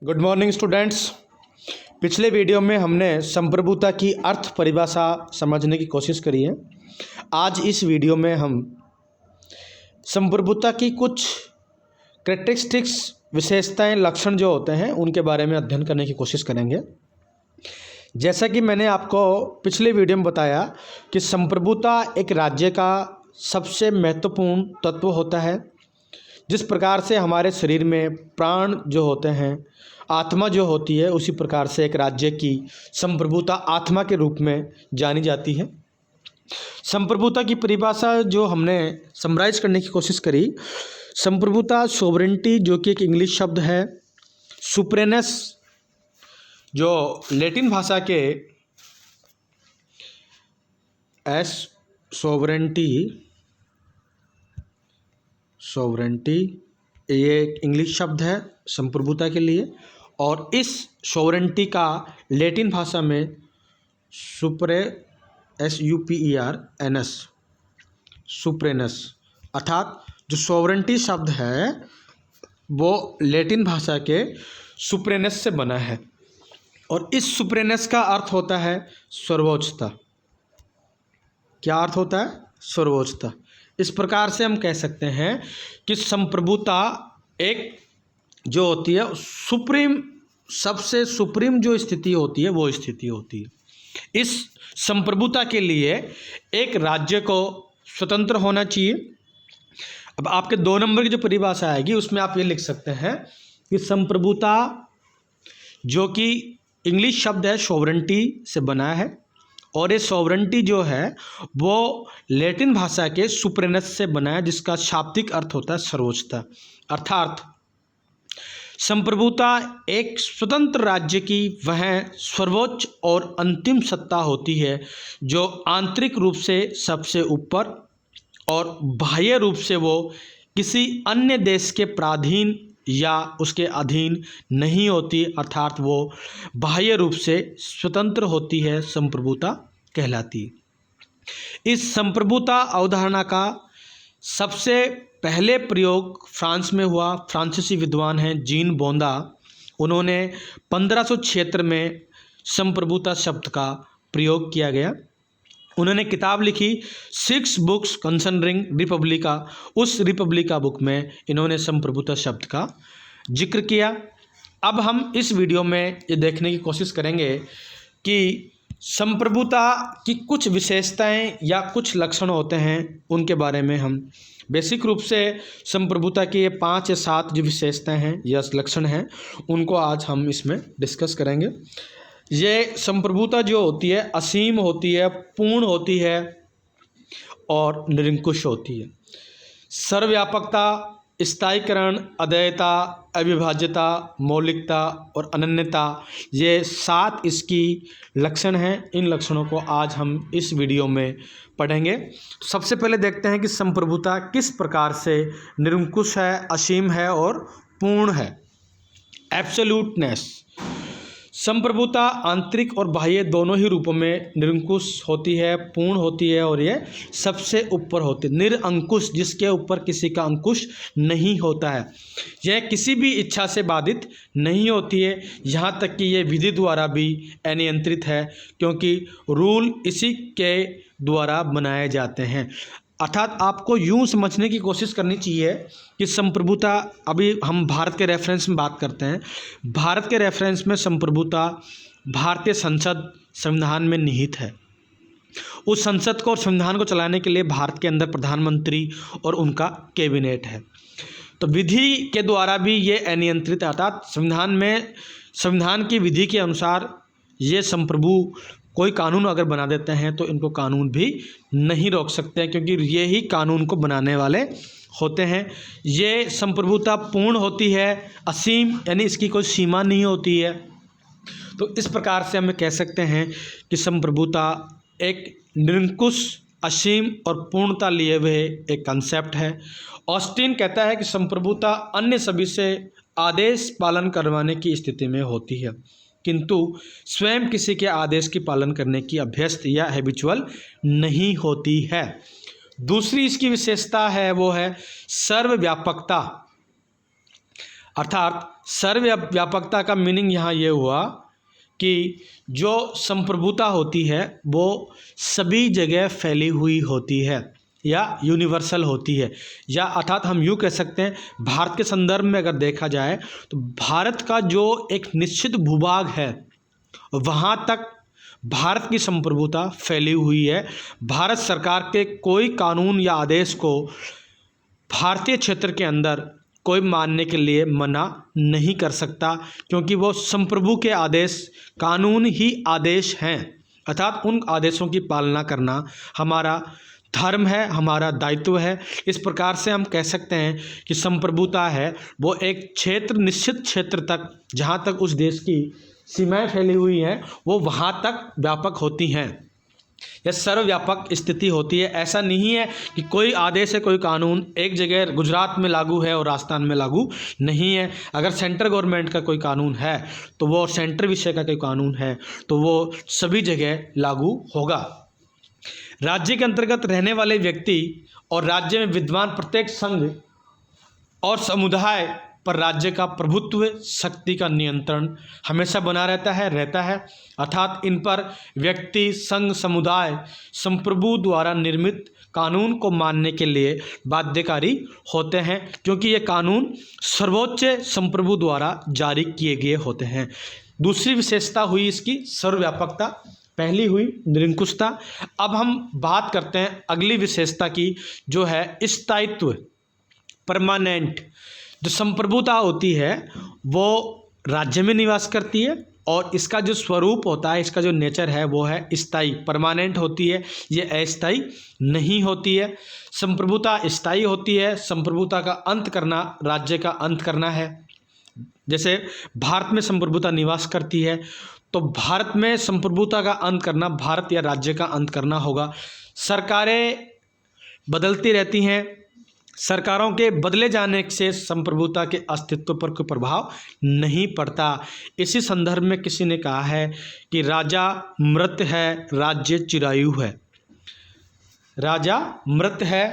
Good morning students. पिछले video में हमने संप्रभुता की अर्थ परिभाषा समझने की कोशिश करी है। आज इस वीडियो में हम संप्रभुता की कुछ कैरेक्टरिस्टिक्स, विशेषताएं, लक्षण जो होते हैं उनके बारे में अध्ययन करने की कोशिश करेंगे। जैसा कि मैंने आपको पिछले वीडियो में बताया कि संप्रभुता एक राज्य का सबसे महत्वपूर्ण तत्व होता है। जिस प्रकार से हमारे शरीर में प्राण जो होते हैं, आत्मा जो होती है, उसी प्रकार से एक राज्य की संप्रभुता आत्मा के रूप में जानी जाती है। संप्रभुता की परिभाषा जो हमने समराइज करने की कोशिश करी, संप्रभुता सोवरेंटी जो कि एक इंग्लिश शब्द है, सुप्रेनेस जो लैटिन भाषा के एस सोवरेंटी ये एक इंग्लिश शब्द है संप्रभुता के लिए, और इस सोवरेंटी का लैटिन भाषा में SUPERNS सुप्रेनस, अर्थात जो सोवरेंटी शब्द है वो लैटिन भाषा के सुप्रेनस से बना है। और इस सुप्रेनस का अर्थ होता है सर्वोच्चता। क्या अर्थ होता है? सर्वोच्चता। इस प्रकार से हम कह सकते हैं कि संप्रभुता एक जो होती है सुप्रीम, सबसे सुप्रीम जो स्थिति होती है वो स्थिति होती है। इस संप्रभुता के लिए एक राज्य को स्वतंत्र होना चाहिए। अब आपके 2 नंबर की जो परिभाषा आएगी उसमें आप ये लिख सकते हैं कि संप्रभुता जो कि इंग्लिश शब्द है सोवरेंटी से बना है, और ये सोवरेंटी जो है वो लैटिन भाषा के सुप्रेनस से बना है, जिसका शाब्दिक अर्थ होता है सर्वोच्चता। अर्थात संप्रभुता एक स्वतंत्र राज्य की वह सर्वोच्च और अंतिम सत्ता होती है जो आंतरिक रूप से सबसे ऊपर और बाह्य रूप से वो किसी अन्य देश के प्राधीन या उसके अधीन नहीं होती, अर्थात वो बाह्य रूप से स्वतंत्र होती है, संप्रभुता कहलाती है। इस संप्रभुता अवधारणा का सबसे पहले प्रयोग फ्रांस में हुआ। फ्रांसीसी विद्वान हैं जीन बोंदा, उन्होंने 1576 में संप्रभुता शब्द का प्रयोग किया गया। उन्होंने किताब लिखी 6 बुक्स कंसर्निंग रिपब्लिका। उस रिपब्लिका बुक में इन्होंने संप्रभुता शब्द का जिक्र किया। अब हम इस वीडियो में ये देखने की कोशिश करेंगे कि संप्रभुता की कुछ विशेषताएं या कुछ लक्षण होते हैं, उनके बारे में हम बेसिक रूप से संप्रभुता की ये 5 या 7 जो विशेषताएं हैं या लक्षण हैं उनको आज हम इसमें डिस्कस करेंगे। ये संप्रभुता जो होती है असीम होती है, पूर्ण होती है और निरंकुश होती है। सर्वव्यापकता, स्थायीकरण, अद्वैता, अविभाज्यता, मौलिकता और अनन्यता, ये 7 इसकी लक्षण हैं। इन लक्षणों को आज हम इस वीडियो में पढ़ेंगे। सबसे पहले देखते हैं कि संप्रभुता किस प्रकार से निरंकुश है, असीम है और पूर्ण है। एब्सोल्यूटनेस, संप्रभुता आंतरिक और बाह्य दोनों ही रूपों में निरंकुश होती है, पूर्ण होती है और ये सबसे ऊपर होती है। निरअंकुश, जिसके ऊपर किसी का अंकुश नहीं होता है। यह किसी भी इच्छा से बाधित नहीं होती है, यहाँ तक कि ये विधि द्वारा भी अनियंत्रित है, क्योंकि रूल इसी के द्वारा बनाए जाते हैं। अर्थात आपको यूँ समझने की कोशिश करनी चाहिए कि संप्रभुता, अभी हम भारत के रेफरेंस में बात करते हैं। भारत के रेफरेंस में संप्रभुता भारतीय संसद संविधान में निहित है। उस संसद को और संविधान को चलाने के लिए भारत के अंदर प्रधानमंत्री और उनका कैबिनेट है। तो विधि के द्वारा भी ये अनियंत्रित, अर्थात संविधान की विधि के अनुसार ये संप्रभु कोई कानून अगर बना देते हैं तो इनको कानून भी नहीं रोक सकते हैं, क्योंकि ये ही कानून को बनाने वाले होते हैं। ये संप्रभुता पूर्ण होती है, असीम, यानी इसकी कोई सीमा नहीं होती है। तो इस प्रकार से हम कह सकते हैं कि संप्रभुता एक निरंकुश, असीम और पूर्णता लिए हुए एक कंसेप्ट है। ऑस्टिन कहता है कि संप्रभुता अन्य सभी से आदेश पालन करवाने की स्थिति में होती है, किंतु स्वयं किसी के आदेश की पालन करने की अभ्यस्त या हैबिचुअल नहीं होती है। दूसरी इसकी विशेषता है वो है सर्वव्यापकता। अर्थात सर्वव्यापकता का मीनिंग यहाँ ये हुआ कि जो संप्रभुता होती है वो सभी जगह फैली हुई होती है या यूनिवर्सल होती है, या अर्थात हम यूँ कह सकते हैं भारत के संदर्भ में अगर देखा जाए तो भारत का जो एक निश्चित भूभाग है वहाँ तक भारत की संप्रभुता फैली हुई है। भारत सरकार के कोई कानून या आदेश को भारतीय क्षेत्र के अंदर कोई मानने के लिए मना नहीं कर सकता, क्योंकि वो संप्रभु के आदेश कानून ही आदेश हैं, अर्थात उन आदेशों की पालना करना हमारा धर्म है, हमारा दायित्व है। इस प्रकार से हम कह सकते हैं कि संप्रभुता है वो एक क्षेत्र, निश्चित क्षेत्र तक, जहाँ तक उस देश की सीमाएं फैली हुई हैं वो वहाँ तक व्यापक होती हैं। यह सर्वव्यापक स्थिति होती है। ऐसा नहीं है कि कोई आदेश है, कोई कानून एक जगह गुजरात में लागू है और राजस्थान में लागू नहीं है। अगर सेंट्रल गवर्नमेंट का कोई कानून है तो वो सेंट्रल विषय का कोई कानून है तो वो सभी जगह लागू होगा। राज्य के अंतर्गत रहने वाले व्यक्ति और राज्य में विद्यमान प्रत्येक संघ और समुदाय पर राज्य का प्रभुत्व, शक्ति का नियंत्रण हमेशा बना रहता है। अर्थात इन पर व्यक्ति, संघ, समुदाय संप्रभु द्वारा निर्मित कानून को मानने के लिए बाध्यकारी होते हैं, क्योंकि ये कानून सर्वोच्च संप्रभु द्वारा जारी किए गए होते हैं। दूसरी विशेषता हुई इसकी सर्वव्यापकता, पहली हुई निरंकुशता। अब हम बात करते हैं अगली विशेषता की, जो है स्थायित्व, परमानेंट। जो संप्रभुता होती है वो राज्य में निवास करती है और इसका जो स्वरूप होता है, इसका जो नेचर है वो है स्थायी, परमानेंट होती है, ये अस्थायी नहीं होती है। संप्रभुता स्थायी होती है। संप्रभुता का अंत करना राज्य का अंत करना है। जैसे भारत में संप्रभुता निवास करती है तो भारत में संप्रभुता का अंत करना भारत या राज्य का अंत करना होगा। सरकारें बदलती रहती हैं, सरकारों के बदले जाने से संप्रभुता के अस्तित्व पर कोई प्रभाव नहीं पड़ता। इसी संदर्भ में किसी ने कहा है कि राजा मृत है, राज्य चिरायु है। राजा मृत है,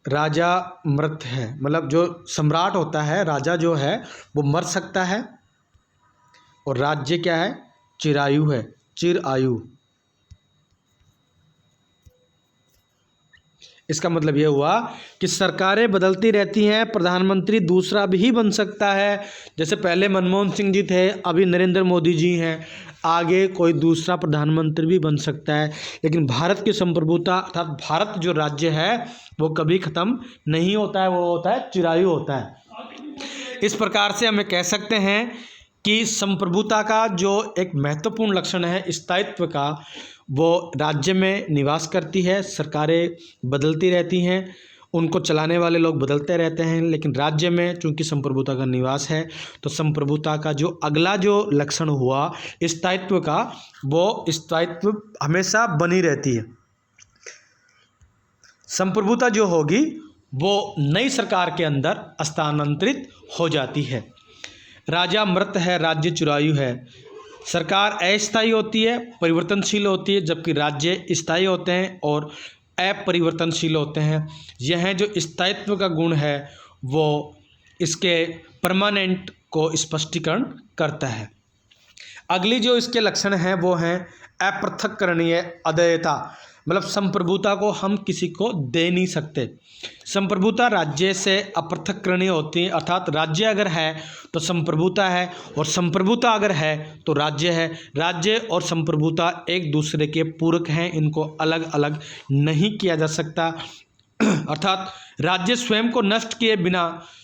राजा मृत है, मतलब जो सम्राट होता है, राजा जो है वो मर सकता है, और राज्य क्या है, चिरायु है, चिर आयु। इसका मतलब ये हुआ कि सरकारें बदलती रहती हैं, प्रधानमंत्री दूसरा भी बन सकता है। जैसे पहले मनमोहन सिंह जी थे, अभी नरेंद्र मोदी जी हैं, आगे कोई दूसरा प्रधानमंत्री भी बन सकता है। लेकिन भारत की संप्रभुता अर्थात भारत जो राज्य है वो कभी ख़त्म नहीं होता है, वो होता है चिरायु होता है। इस प्रकार से हमें कह सकते हैं कि संप्रभुता का जो एक महत्वपूर्ण लक्षण है स्थायित्व का, वो राज्य में निवास करती है। सरकारें बदलती रहती हैं, उनको चलाने वाले लोग बदलते रहते हैं, लेकिन राज्य में चूंकि संप्रभुता का निवास है तो संप्रभुता का जो अगला जो लक्षण हुआ स्थायित्व का, वो स्थायित्व हमेशा बनी रहती है। संप्रभुता जो होगी वो नई सरकार के अंदर स्थानांतरित हो जाती है। राजा मृत है, राज्य चिरायु है। सरकार अस्थायी होती है, परिवर्तनशील होती है, जबकि राज्य स्थायी होते हैं और अपरिवर्तनशील होते हैं। यह जो स्थायित्व का गुण है वो इसके परमानेंट को स्पष्टीकरण करता है। अगली जो इसके लक्षण हैं वो हैं अपृथक्करणीय अदेयता, मतलब संप्रभुता को हम किसी को दे नहीं सकते। संप्रभुता राज्य से अपृथक्करणीय होती है, अर्थात राज्य अगर है तो संप्रभुता है, और संप्रभुता अगर है तो राज्य है। राज्य और संप्रभुता एक दूसरे के पूरक हैं, इनको अलग अलग नहीं किया जा सकता। अर्थात राज्य स्वयं को नष्ट किए बिना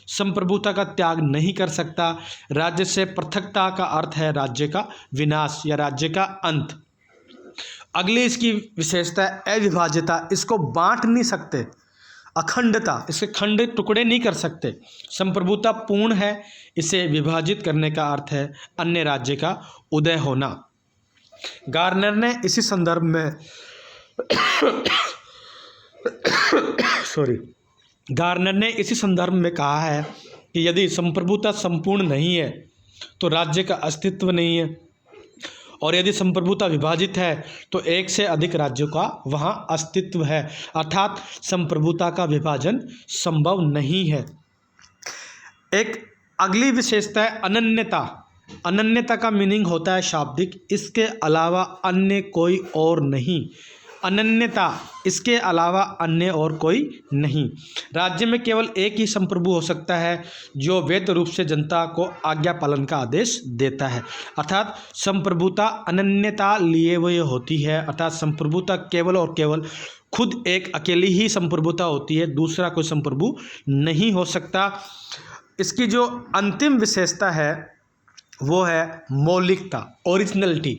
संप्रभुता का त्याग नहीं कर सकता। राज्य से पृथकता का अर्थ है राज्य का विनाश या राज्य का अंत। अगली इसकी विशेषता है अविभाज्यता, इसको बांट नहीं सकते। अखंडता, इसके खंड टुकड़े नहीं कर सकते। संप्रभुता पूर्ण है, इसे विभाजित करने का अर्थ है अन्य राज्य का उदय होना। गार्नर ने इसी संदर्भ में गार्नर ने इसी संदर्भ में कहा है कि यदि संप्रभुता संपूर्ण नहीं है तो राज्य का अस्तित्व नहीं है, और यदि संप्रभुता विभाजित है तो एक से अधिक राज्यों का वहाँ अस्तित्व है, अर्थात संप्रभुता का विभाजन संभव नहीं है। एक अगली विशेषता है अनन्यता। अनन्यता का मीनिंग होता है शाब्दिक, इसके अलावा अन्य कोई और नहीं। अनन्यता, इसके अलावा अन्य और कोई नहीं। राज्य में केवल एक ही संप्रभु हो सकता है जो वैध रूप से जनता को आज्ञा पालन का आदेश देता है। अर्थात संप्रभुता अनन्यता लिए हुए होती है, अर्थात संप्रभुता केवल और केवल खुद एक अकेली ही संप्रभुता होती है, दूसरा कोई संप्रभु नहीं हो सकता। इसकी जो अंतिम विशेषता है वो है मौलिकता, ओरिजिनलिटी।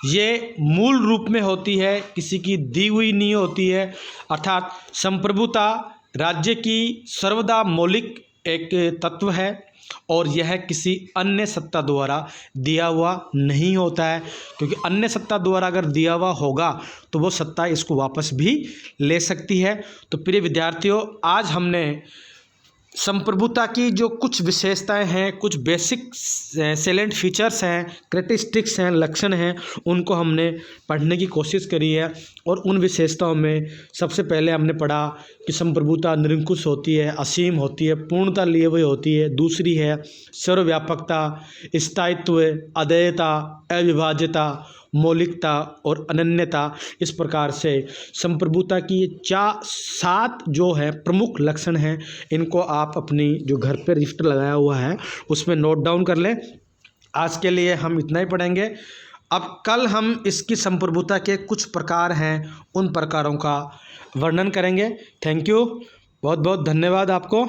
ये मूल रूप में होती है, किसी की दी हुई नहीं होती है। अर्थात संप्रभुता राज्य की सर्वदा मौलिक एक तत्व है और यह किसी अन्य सत्ता द्वारा दिया हुआ नहीं होता है, क्योंकि अन्य सत्ता द्वारा अगर दिया हुआ होगा तो वो सत्ता इसको वापस भी ले सकती है। तो प्रिय विद्यार्थियों, आज हमने संप्रभुता की जो कुछ विशेषताएं हैं, कुछ बेसिक सेलेंट फीचर्स हैं, कैरेक्टरिस्टिक्स हैं, लक्षण हैं, उनको हमने पढ़ने की कोशिश करी है। और उन विशेषताओं में सबसे पहले हमने पढ़ा कि संप्रभुता निरंकुश होती है, असीम होती है, पूर्णता लिए हुए होती है। दूसरी है सर्वव्यापकता, स्थायित्व, अद्वैयता, अविभाज्यता, मौलिकता और अनन्यता। इस प्रकार से संप्रभुता की ये 7 जो है प्रमुख लक्षण हैं, इनको आप अपनी जो घर पे रजिस्टर लगाया हुआ है उसमें नोट डाउन कर लें। आज के लिए हम इतना ही पढ़ेंगे। अब कल हम इसकी संप्रभुता के कुछ प्रकार हैं, उन प्रकारों का वर्णन करेंगे। थैंक यू, बहुत बहुत धन्यवाद आपको।